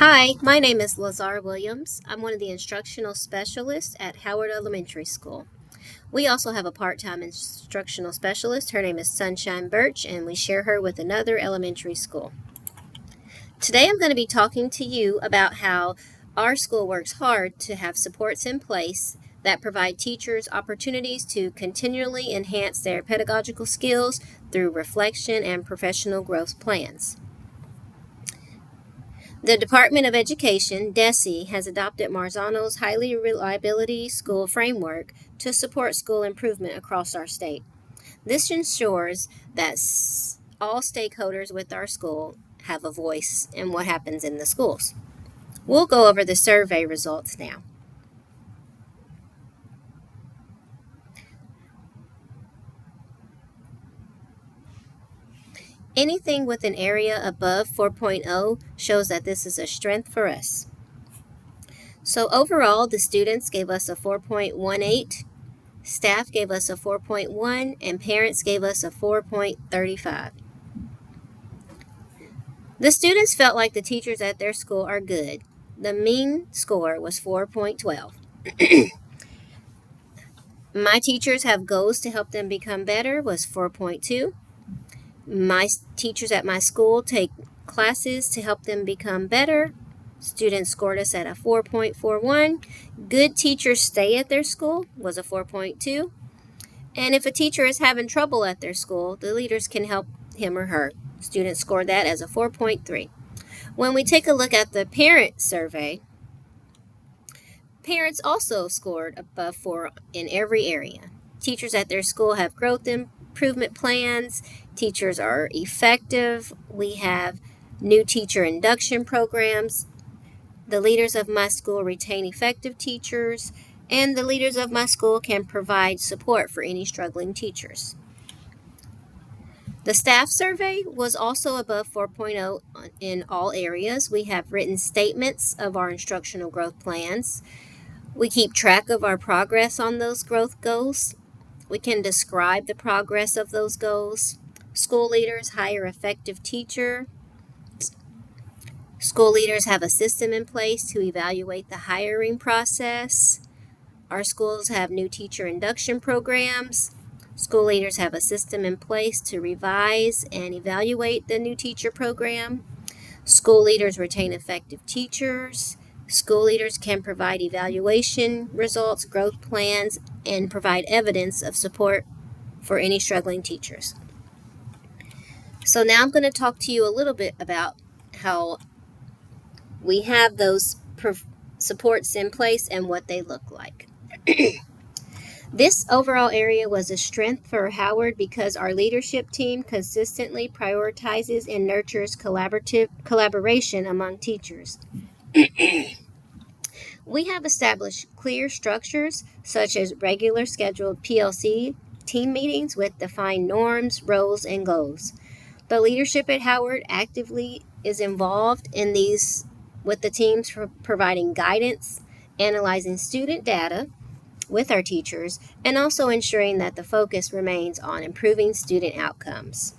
Hi, my name is Lazar Williams. I'm one of the instructional specialists at Howard Elementary School. We also have a part time instructional specialist. Her name is Sunshine Birch, and we share her with another elementary school. Today I'm going to be talking to you about how our school works hard to have supports in place that provide teachers opportunities to continually enhance their pedagogical skills through reflection and professional growth plans. The Department of Education, DESE, has adopted Marzano's Highly Reliability School Framework to support school improvement across our state. This ensures that all stakeholders with our school have a voice in what happens in the schools. We'll go over the survey results now. Anything with an area above 4.0 shows that this is a strength for us. So overall, the students gave us a 4.18, staff gave us a 4.1, and parents gave us a 4.35. The students felt like the teachers at their school are good. The mean score was 4.12. My teachers have goals to help them become better was 4.2. My teachers at my school take classes to help them become better. Students scored us at a 4.41. Good teachers stay at their school was a 4.2. And if a teacher is having trouble at their school, the leaders can help him or her. Students scored that as a 4.3. When we take a look at the parent survey, parents also scored above 4 in every area. Teachers at their school have growth improvement plans. Teachers are effective. We have new teacher induction programs. The leaders of my school retain effective teachers, and the leaders of my school can provide support for any struggling teachers. The staff survey was also above 4.0 in all areas. We have written statements of our instructional growth plans. We keep track of our progress on those growth goals. We can describe the progress of those goals. School leaders hire effective teacher. School leaders have a system in place to evaluate the hiring process. Our schools have new teacher induction programs. School leaders have a system in place to revise and evaluate the new teacher program. School leaders retain effective teachers. School leaders can provide evaluation results, growth plans, and provide evidence of support for any struggling teachers. So now I'm going to talk to you a little bit about how we have those supports in place and what they look like. This overall area was a strength for Howard because our leadership team consistently prioritizes and nurtures collaboration among teachers. We have established clear structures such as regular scheduled PLC team meetings with defined norms, roles, and goals. The leadership at Howard actively is involved in these with the teams for providing guidance, analyzing student data with our teachers, and also ensuring that the focus remains on improving student outcomes.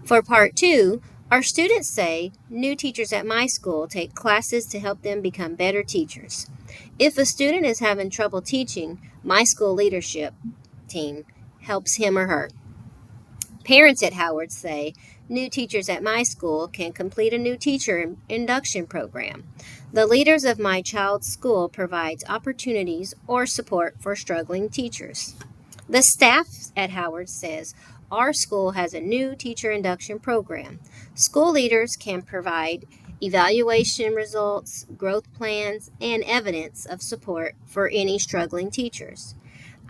For part 2, our students say new teachers at my school take classes to help them become better teachers. If a student is having trouble teaching, my school leadership team helps him or her. Parents at Howard say new teachers at my school can complete a new teacher induction program. The leaders of my child's school provides opportunities or support for struggling teachers. The staff at Howard says our school has a new teacher induction program. School leaders can provide evaluation results, growth plans, and evidence of support for any struggling teachers.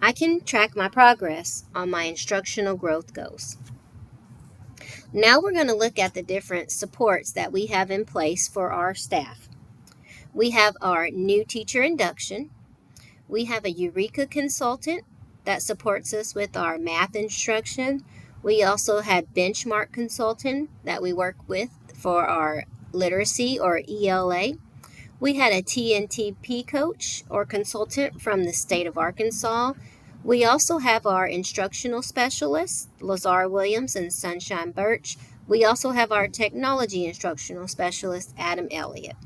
I can track my progress on my instructional growth goals. Now we're going to look at the different supports that we have in place for our staff. We have our new teacher induction. We have a Eureka consultant that supports us with our math instruction. We also had Benchmark consultant that we work with for our literacy or ELA. We had a TNTP coach or consultant from the state of Arkansas. We also have our instructional specialists, Lazar Williams and Sunshine Birch, We also have our technology instructional specialist, Adam Elliott.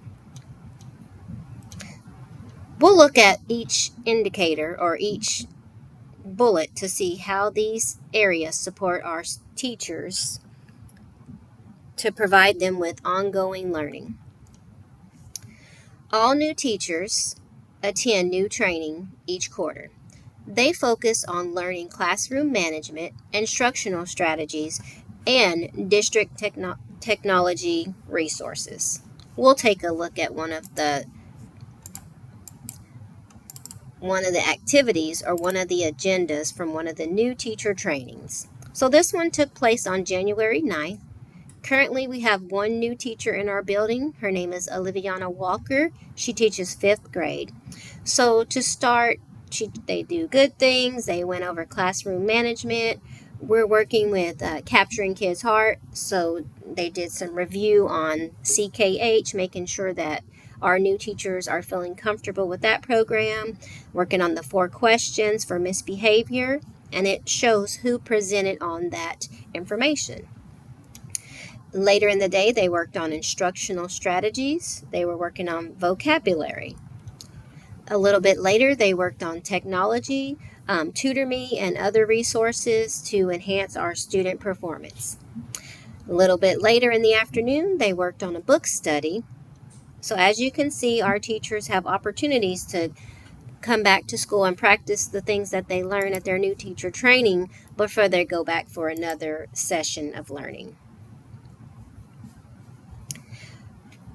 We'll look at each indicator or each bullet to see how these areas support our teachers to provide them with ongoing learning. All new teachers attend new training each quarter. They focus on learning classroom management, instructional strategies, and district technology resources. We'll take a look at one of the activities or one of the agendas from one of the new teacher trainings. So this one took place on January 9th. Currently, we have one new teacher in our building. Her name is Oliviana Walker. She teaches 5th grade. So to start, they do good things. They went over classroom management. We're working with Capturing Kids' Heart. So they did some review on CKH, making sure that our new teachers are feeling comfortable with that program. Working on the 4 questions for misbehavior. And it shows who presented on that information. Later in the day, they worked on instructional strategies. They were working on vocabulary. A little bit later, they worked on technology, TutorMe, and other resources to enhance our student performance. A little bit later in the afternoon, they worked on a book study. So as you can see, our teachers have opportunities to come back to school and practice the things that they learn at their new teacher training before they go back for another session of learning.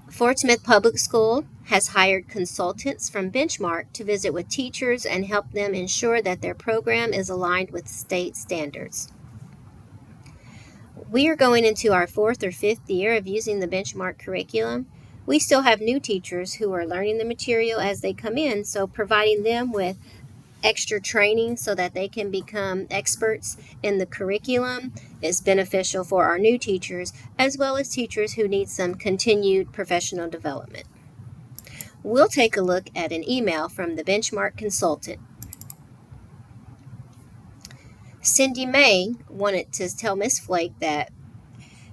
Fort Smith Public School has hired consultants from Benchmark to visit with teachers and help them ensure that their program is aligned with state standards. We are going into our 4th or 5th year of using the Benchmark curriculum. We still have new teachers who are learning the material as they come in, so providing them with extra training so that they can become experts in the curriculum is beneficial for our new teachers, as well as teachers who need some continued professional development. We'll take a look at an email from the Benchmark consultant. Cindy May wanted to tell Miss Flake that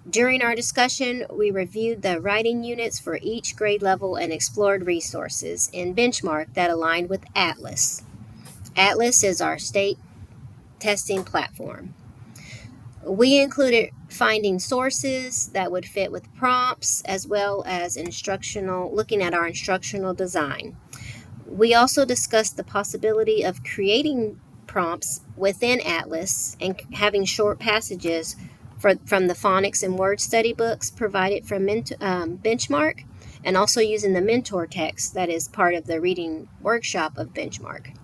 during our discussion, we reviewed the writing units for each grade level and explored resources in Benchmark that aligned with Atlas. Atlas is our state testing platform. We included finding sources that would fit with prompts as well as looking at our instructional design. We also discussed the possibility of creating prompts within Atlas and having short passages from the phonics and word study books provided from Benchmark, and also using the mentor text that is part of the reading workshop of Benchmark.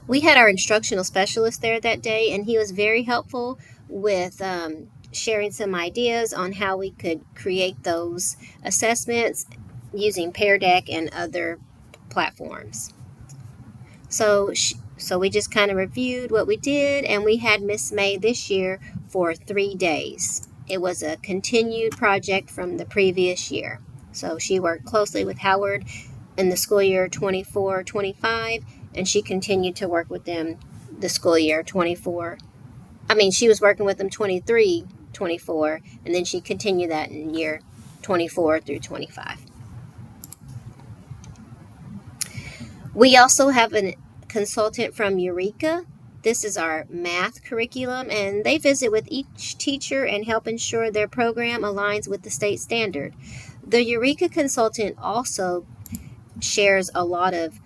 We had our instructional specialist there that day, and he was very helpful with sharing some ideas on how we could create those assessments using Pear Deck and other platforms. So we just kind of reviewed what we did, and we had Miss May this year for 3 days. It was a continued project from the previous year. So she worked closely with Howard in the school year 24-25, and she continued to work with them the school year 24. She was working with them 23-24, and then she continued that in year 24 through 25. We also have a consultant from Eureka. This is our math curriculum, and they visit with each teacher and help ensure their program aligns with the state standard. The Eureka consultant also shares a lot of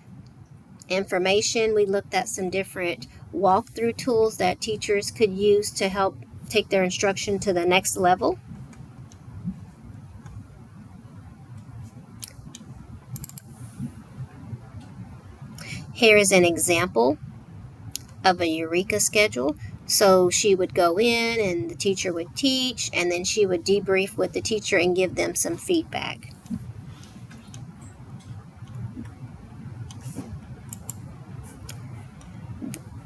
information. We looked at some different walkthrough tools that teachers could use to help take their instruction to the next level. Here is an example of a Eureka schedule. So she would go in and the teacher would teach, and then she would debrief with the teacher and give them some feedback.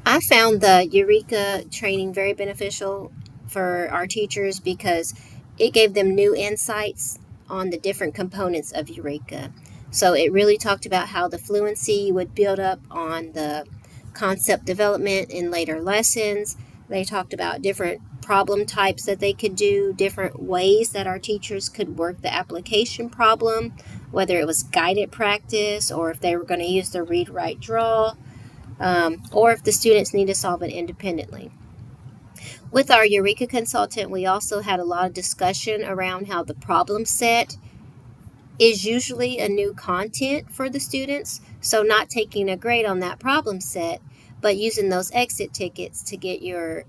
I found the Eureka training very beneficial for our teachers because it gave them new insights on the different components of Eureka. So it really talked about how the fluency would build up on the concept development in later lessons, They talked about different problem types that they could do, different ways that our teachers could work the application problem, whether it was guided practice or if they were going to use the read, write, draw, or if the students need to solve it independently. With our Eureka consultant, we also had a lot of discussion around how the problem set is usually a new content for the students. So, not taking a grade on that problem set, but using those exit tickets to get your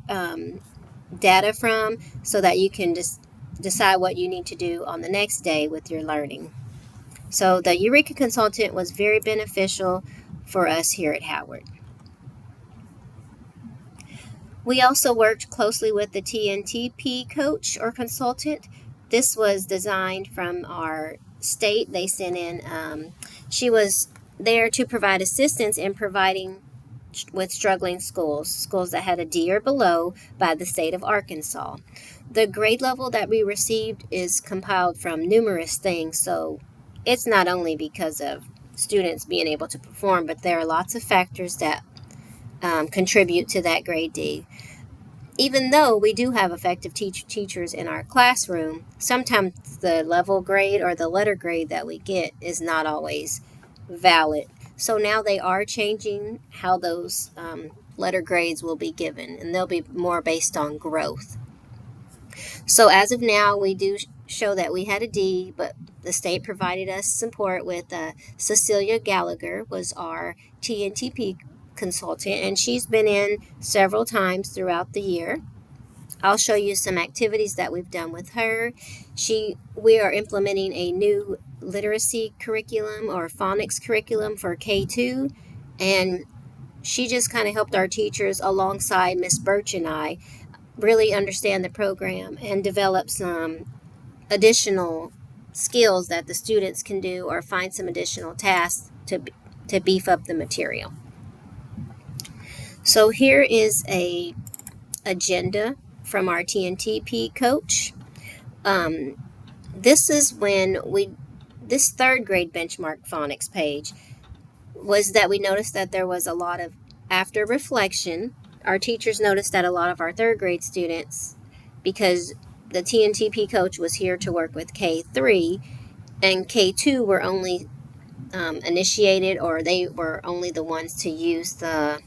data from so that you can just decide what you need to do on the next day with your learning. So, the Eureka consultant was very beneficial for us here at Howard. We also worked closely with the TNTP coach or consultant. This was designed from our state. They sent in, she was there to provide assistance in providing with struggling schools that had a D or below by the state of Arkansas. The grade level that we received is compiled from numerous things, so it's not only because of students being able to perform, but there are lots of factors that contribute to that grade D. Even though we do have effective teachers in our classroom, sometimes the level grade or the letter grade that we get is not always valid. So now they are changing how those letter grades will be given, and they'll be more based on growth. So as of now, we do show that we had a D, but the state provided us support with Cecilia Gallagher was our TNTP consultant, and she's been in several times throughout the year. I'll show you some activities that we've done with her. We are implementing a new literacy curriculum or phonics curriculum for K2, and she just kind of helped our teachers alongside Miss Birch and I really understand the program and develop some additional skills that the students can do or find some additional tasks to beef up the material. So here is a agenda from our TNTP coach. This is when this third grade benchmark phonics page was that we noticed that there was a lot of, after reflection, our teachers noticed that a lot of our third grade students, because the TNTP coach was here to work with K3 and K2 were only initiated, or they were only the ones to use the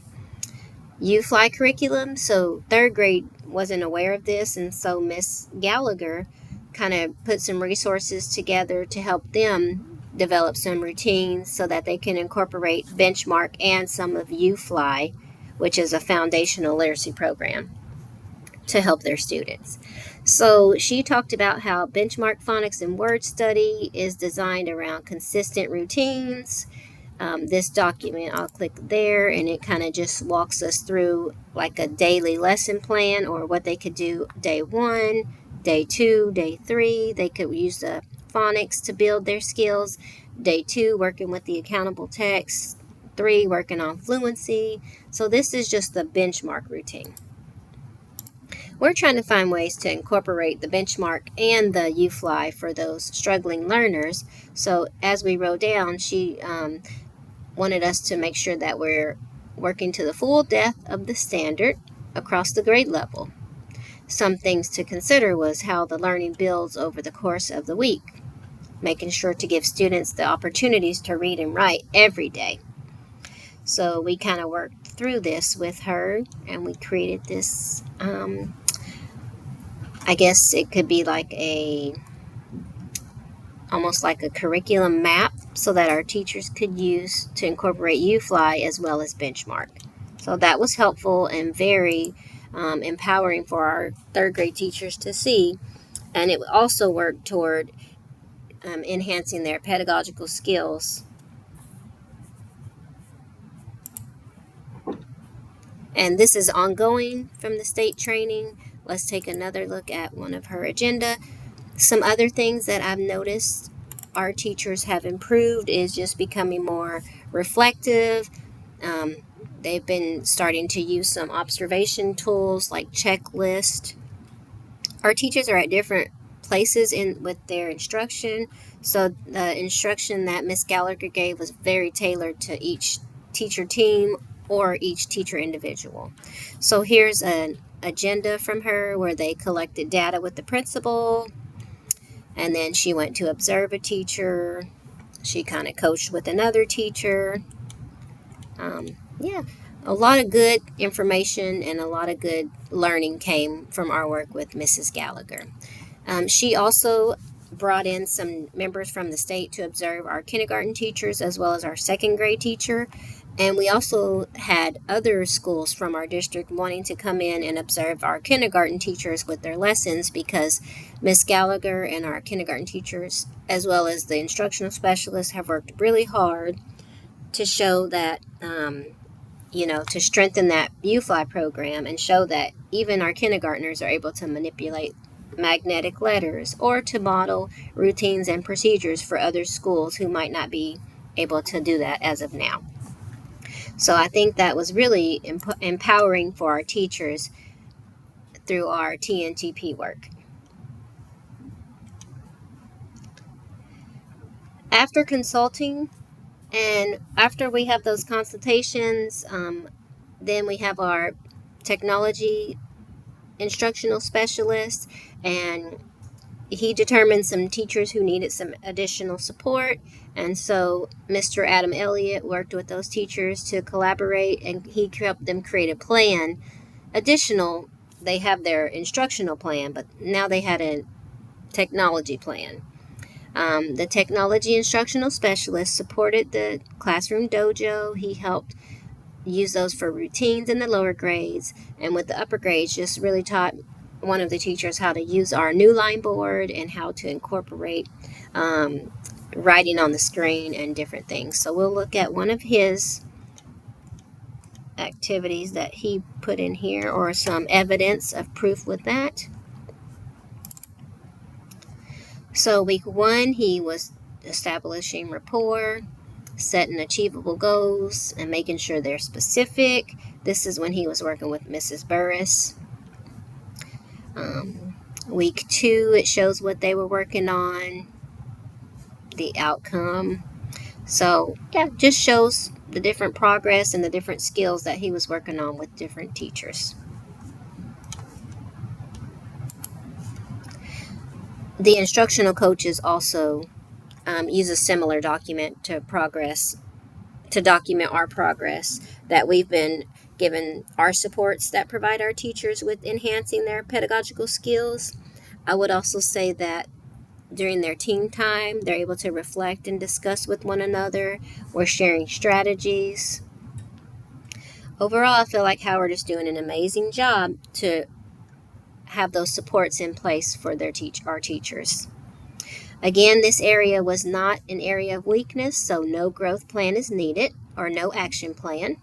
U-Fly curriculum, so third grade wasn't aware of this, and so Miss Gallagher kind of put some resources together to help them develop some routines so that they can incorporate benchmark and some of U-Fly, which is a foundational literacy program, to help their students. So she talked about how benchmark phonics and word study is designed around consistent routines. This document, I'll click there, and it kind of just walks us through like a daily lesson plan or what they could do day 1, day 2, day 3. They could use the phonics to build their skills. Day 2, working with the accountable text. 3, working on fluency. So this is just the benchmark routine. We're trying to find ways to incorporate the benchmark and the U-Fly for those struggling learners. So as we wrote down, she wanted us to make sure that we're working to the full depth of the standard across the grade level. Some things to consider was how the learning builds over the course of the week, making sure to give students the opportunities to read and write every day. So we kind of worked through this with her, and we created this, I guess it could be like almost like a curriculum map so that our teachers could use to incorporate U-Fly as well as benchmark. So that was helpful and very empowering for our third grade teachers to see. And it also worked toward enhancing their pedagogical skills. And this is ongoing from the state training. Let's take another look at one of her agenda. Some other things that I've noticed our teachers have improved is just becoming more reflective. They've been starting to use some observation tools like checklist. Our teachers are at different places with their instruction. So the instruction that Miss Gallagher gave was very tailored to each teacher team or each teacher individual. So here's an agenda from her where they collected data with the principal, and then she went to observe a teacher. She kind of coached with another teacher. Yeah, a lot of good information and a lot of good learning came from our work with Mrs. Gallagher. She also brought in some members from the state to observe our kindergarten teachers as well as our second grade teacher. And we also had other schools from our district wanting to come in and observe our kindergarten teachers with their lessons, because Miss Gallagher and our kindergarten teachers, as well as the instructional specialists, have worked really hard to show that, to strengthen that U-Fly program and show that even our kindergartners are able to manipulate magnetic letters or to model routines and procedures for other schools who might not be able to do that as of now. So I think that was really empowering for our teachers through our TNTP work. After consulting and after we have those consultations, then we have our technology instructional specialist, and he determined some teachers who needed some additional support. And so Mr. Adam Elliott worked with those teachers to collaborate, and he helped them create a plan. They have their instructional plan, but now they had a technology plan. The technology instructional specialist supported the classroom dojo. He helped use those for routines in the lower grades, and with the upper grades just really taught one of the teachers how to use our new line board and how to incorporate writing on the screen and different things. So we'll look at one of his activities that he put in here, or some evidence of proof with that. So week 1, he was establishing rapport, setting achievable goals, and making sure they're specific. This is when he was working with Mrs. Burris. Week 2, it shows what they were working on, the outcome. So yeah, just shows the different progress and the different skills that he was working on with different teachers. The instructional coaches also use a similar document to document our progress, that we've been given our supports that provide our teachers with enhancing their pedagogical skills. I would also say that during their team time, they're able to reflect and discuss with one another. We're sharing strategies. Overall, I feel like Howard is doing an amazing job to have those supports in place for our teachers. Again, this area was not an area of weakness, so no growth plan is needed, or no action plan.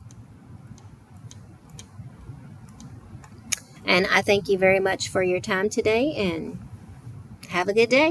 And I thank you very much for your time today, and have a good day.